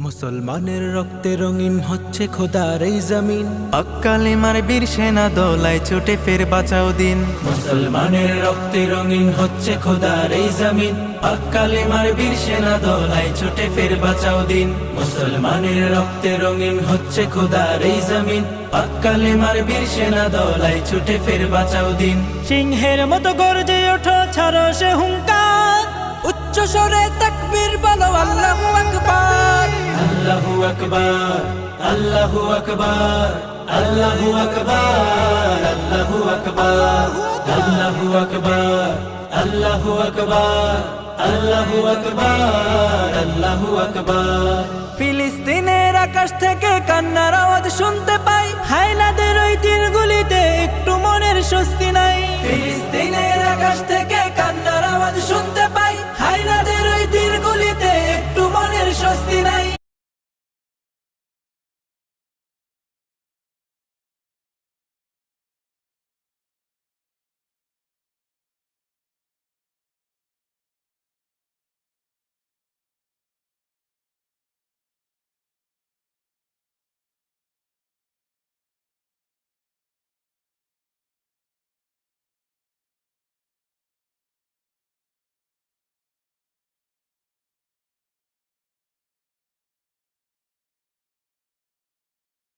মুসলমানের রক্তে রঙিন হচ্ছে খোদার এই জমিন। পাক কালেমার বীর সেনা দলায় ছুটে ফের বাঁচাও দিন। মুসলমানের রক্তে রঙিন হচ্ছে খোদার এই জমিন। পাক কালেমার বীর সেনা দলায় ছুটে ফের বাঁচাও দিন। মুসলমানের রক্তে রঙিন হচ্ছে খোদার এই জমিন। পাক কালেমার বীর সেনা দলায় ছুটে ফের বাঁচাও দিন। সিংহের মতো গর্জে ওঠো, ছাড়ো সে হুঙ্কার, উচ্চ স্বরে তাকবীর বলো আল্লাহু আকবার। আল্লাহু আকবার, আল্লাহু আকবার, আল্লাহু আকবার, আল্লাহু আকবার, আল্লাহু আকবার, আল্লাহু আকবার, আল্লাহু আকবার, আল্লাহু আকবার। ফিলিস্তিনের আকাশ থেকে কান্নার আওয়াজ শুনতে পাই, হায় না